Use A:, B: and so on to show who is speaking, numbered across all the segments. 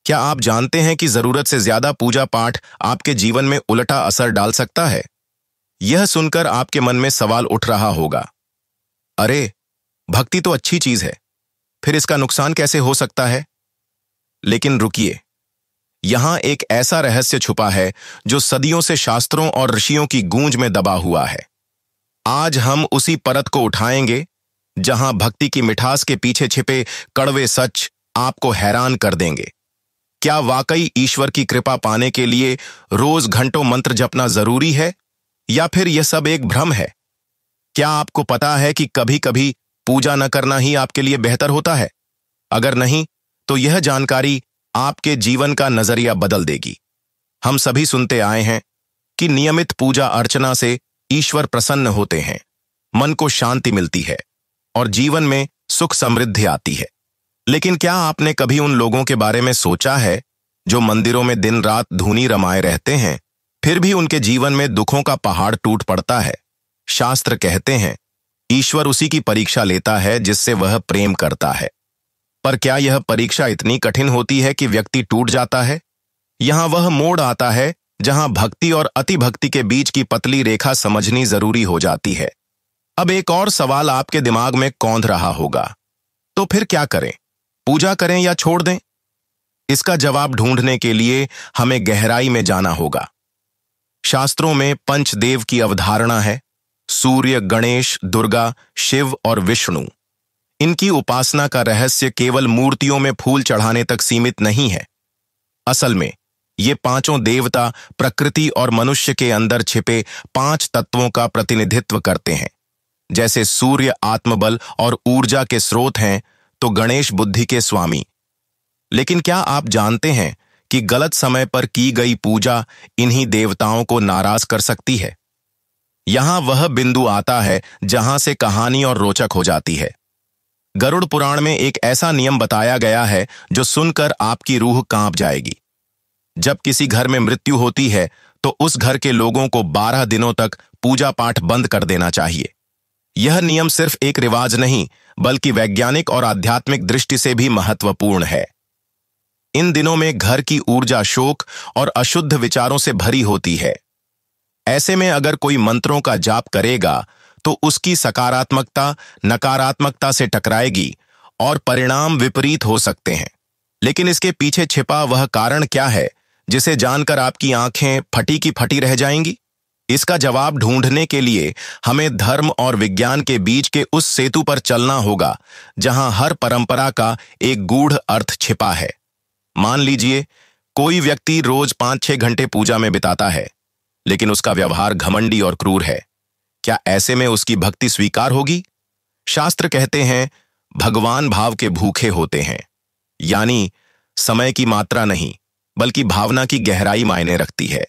A: क्या आप जानते हैं कि जरूरत से ज्यादा पूजा पाठ आपके जीवन में उल्टा असर डाल सकता है? यह सुनकर आपके मन में सवाल उठ रहा होगा, अरे, भक्ति तो अच्छी चीज है, फिर इसका नुकसान कैसे हो सकता है? लेकिन रुकिए, यहां एक ऐसा रहस्य छुपा है जो सदियों से शास्त्रों और ऋषियों की गूंज में दबा हुआ है। आज हम उसी परत को उठाएंगे जहां भक्ति की मिठास के पीछे छिपे कड़वे सच आपको हैरान कर देंगे। क्या वाकई ईश्वर की कृपा पाने के लिए रोज घंटों मंत्र जपना जरूरी है, या फिर यह सब एक भ्रम है? क्या आपको पता है कि कभी कभी पूजा न करना ही आपके लिए बेहतर होता है? अगर नहीं, तो यह जानकारी आपके जीवन का नजरिया बदल देगी। हम सभी सुनते आए हैं कि नियमित पूजा अर्चना से ईश्वर प्रसन्न होते हैं, मन को शांति मिलती है और जीवन में सुख समृद्धि आती है। लेकिन क्या आपने कभी उन लोगों के बारे में सोचा है जो मंदिरों में दिन रात धूनी रमाए रहते हैं, फिर भी उनके जीवन में दुखों का पहाड़ टूट पड़ता है? शास्त्र कहते हैं, ईश्वर उसी की परीक्षा लेता है जिससे वह प्रेम करता है। पर क्या यह परीक्षा इतनी कठिन होती है कि व्यक्ति टूट जाता है? यहां वह मोड़ आता है जहां भक्ति और अति भक्ति के बीच की पतली रेखा समझनी जरूरी हो जाती है। अब एक और सवाल आपके दिमाग में कौंध रहा होगा, तो फिर क्या करें? पूजा करें या छोड़ दें? इसका जवाब ढूंढने के लिए हमें गहराई में जाना होगा। शास्त्रों में पंचदेव की अवधारणा है, सूर्य, गणेश, दुर्गा, शिव और विष्णु। इनकी उपासना का रहस्य केवल मूर्तियों में फूल चढ़ाने तक सीमित नहीं है। असल में ये पांचों देवता प्रकृति और मनुष्य के अंदर छिपे 5 तत्वों का प्रतिनिधित्व करते हैं। जैसे सूर्य आत्मबल और ऊर्जा के स्रोत हैं, तो गणेश बुद्धि के स्वामी। लेकिन क्या आप जानते हैं कि गलत समय पर की गई पूजा इन्हीं देवताओं को नाराज कर सकती है? यहां वह बिंदु आता है जहां से कहानी और रोचक हो जाती है। गरुड़ पुराण में एक ऐसा नियम बताया गया है जो सुनकर आपकी रूह कांप जाएगी। जब किसी घर में मृत्यु होती है तो उस घर के लोगों को 12 दिनों तक पूजा पाठ बंद कर देना चाहिए। यह नियम सिर्फ एक रिवाज नहीं, बल्कि वैज्ञानिक और आध्यात्मिक दृष्टि से भी महत्वपूर्ण है। इन दिनों में घर की ऊर्जा शोक और अशुद्ध विचारों से भरी होती है। ऐसे में अगर कोई मंत्रों का जाप करेगा तो उसकी सकारात्मकता नकारात्मकता से टकराएगी और परिणाम विपरीत हो सकते हैं। लेकिन इसके पीछे छिपा वह कारण क्या है जिसे जानकर आपकी आंखें फटी की फटी रह जाएंगी? इसका जवाब ढूंढने के लिए हमें धर्म और विज्ञान के बीच के उस सेतु पर चलना होगा जहां हर परंपरा का एक गूढ़ अर्थ छिपा है। मान लीजिए कोई व्यक्ति रोज 5-6 घंटे पूजा में बिताता है, लेकिन उसका व्यवहार घमंडी और क्रूर है। क्या ऐसे में उसकी भक्ति स्वीकार होगी? शास्त्र कहते हैं, भगवान भाव के भूखे होते हैं। यानी समय की मात्रा नहीं, बल्कि भावना की गहराई मायने रखती है।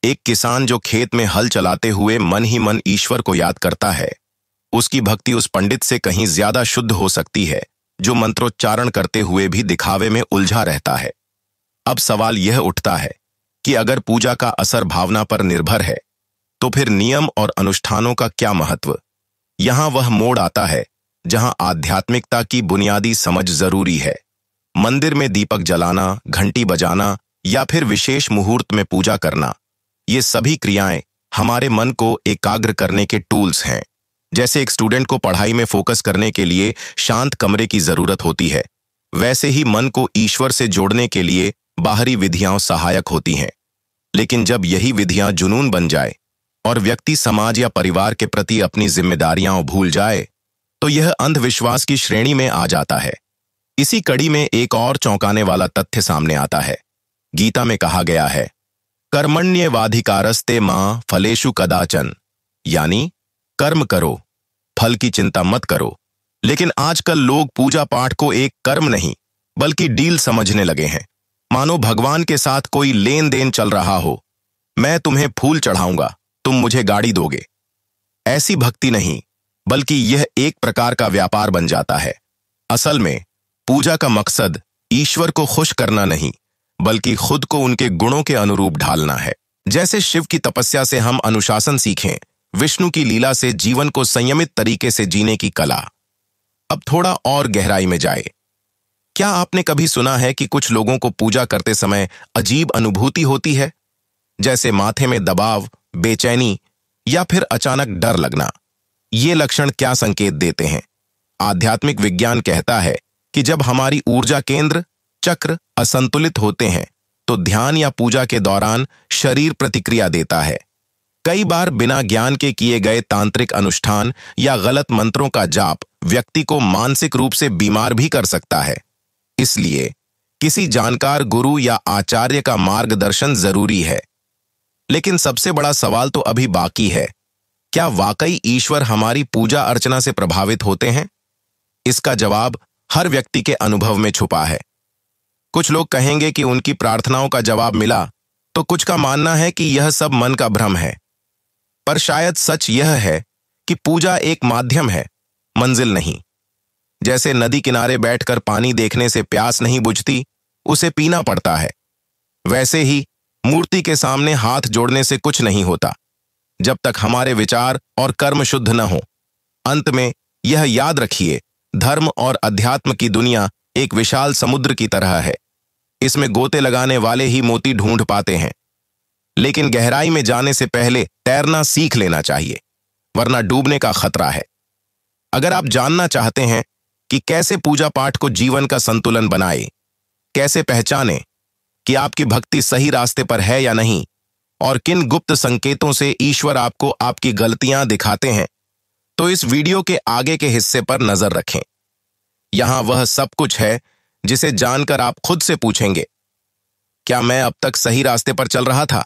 A: एक किसान जो खेत में हल चलाते हुए मन ही मन ईश्वर को याद करता है, उसकी भक्ति उस पंडित से कहीं ज्यादा शुद्ध हो सकती है जो मंत्रोच्चारण करते हुए भी दिखावे में उलझा रहता है। अब सवाल यह उठता है कि अगर पूजा का असर भावना पर निर्भर है, तो फिर नियम और अनुष्ठानों का क्या महत्व? यहां वह मोड़ आता है जहां आध्यात्मिकता की बुनियादी समझ जरूरी है। मंदिर में दीपक जलाना, घंटी बजाना या फिर विशेष मुहूर्त में पूजा करना, ये सभी क्रियाएं हमारे मन को एकाग्र करने के टूल्स हैं। जैसे एक स्टूडेंट को पढ़ाई में फोकस करने के लिए शांत कमरे की जरूरत होती है, वैसे ही मन को ईश्वर से जोड़ने के लिए बाहरी विधियां सहायक होती हैं। लेकिन जब यही विधियां जुनून बन जाए और व्यक्ति समाज या परिवार के प्रति अपनी जिम्मेदारियां भूल जाए, तो यह अंधविश्वास की श्रेणी में आ जाता है। इसी कड़ी में एक और चौंकाने वाला तथ्य सामने आता है। गीता में कहा गया है, कर्मण्येवाधिकारस्ते मां फलेषु कदाचन, यानी कर्म करो, फल की चिंता मत करो। लेकिन आजकल लोग पूजा पाठ को एक कर्म नहीं, बल्कि डील समझने लगे हैं। मानो भगवान के साथ कोई लेन देन चल रहा हो। मैं तुम्हें फूल चढ़ाऊंगा, तुम मुझे गाड़ी दोगे। ऐसी भक्ति नहीं, बल्कि यह एक प्रकार का व्यापार बन जाता है। असल में पूजा का मकसद ईश्वर को खुश करना नहीं, बल्कि खुद को उनके गुणों के अनुरूप ढालना है। जैसे शिव की तपस्या से हम अनुशासन सीखें, विष्णु की लीला से जीवन को संयमित तरीके से जीने की कला। अब थोड़ा और गहराई में जाए। क्या आपने कभी सुना है कि कुछ लोगों को पूजा करते समय अजीब अनुभूति होती है, जैसे माथे में दबाव, बेचैनी या फिर अचानक डर लगना? ये लक्षण क्या संकेत देते हैं? आध्यात्मिक विज्ञान कहता है कि जब हमारी ऊर्जा केंद्र, चक्र असंतुलित होते हैं तो ध्यान या पूजा के दौरान शरीर प्रतिक्रिया देता है। कई बार बिना ज्ञान के किए गए तांत्रिक अनुष्ठान या गलत मंत्रों का जाप व्यक्ति को मानसिक रूप से बीमार भी कर सकता है। इसलिए किसी जानकार गुरु या आचार्य का मार्गदर्शन जरूरी है। लेकिन सबसे बड़ा सवाल तो अभी बाकी है, क्या वाकई ईश्वर हमारी पूजा अर्चना से प्रभावित होते हैं? इसका जवाब हर व्यक्ति के अनुभव में छुपा है। कुछ लोग कहेंगे कि उनकी प्रार्थनाओं का जवाब मिला, तो कुछ का मानना है कि यह सब मन का भ्रम है। पर शायद सच यह है कि पूजा एक माध्यम है, मंजिल नहीं। जैसे नदी किनारे बैठकर पानी देखने से प्यास नहीं बुझती, उसे पीना पड़ता है। वैसे ही मूर्ति के सामने हाथ जोड़ने से कुछ नहीं होता, जब तक हमारे विचार और कर्म शुद्ध न हो। अंत में यह याद रखिए, धर्म और अध्यात्म की दुनिया एक विशाल समुद्र की तरह है। इसमें गोते लगाने वाले ही मोती ढूंढ पाते हैं। लेकिन गहराई में जाने से पहले तैरना सीख लेना चाहिए, वरना डूबने का खतरा है। अगर आप जानना चाहते हैं कि कैसे पूजा पाठ को जीवन का संतुलन बनाए, कैसे पहचाने कि आपकी भक्ति सही रास्ते पर है या नहीं, और किन गुप्त संकेतों से ईश्वर आपको आपकी गलतियां दिखाते हैं, तो इस वीडियो के आगे के हिस्से पर नजर रखें। यहां वह सब कुछ है जिसे जानकर आप खुद से पूछेंगे, क्या मैं अब तक सही रास्ते पर चल रहा था?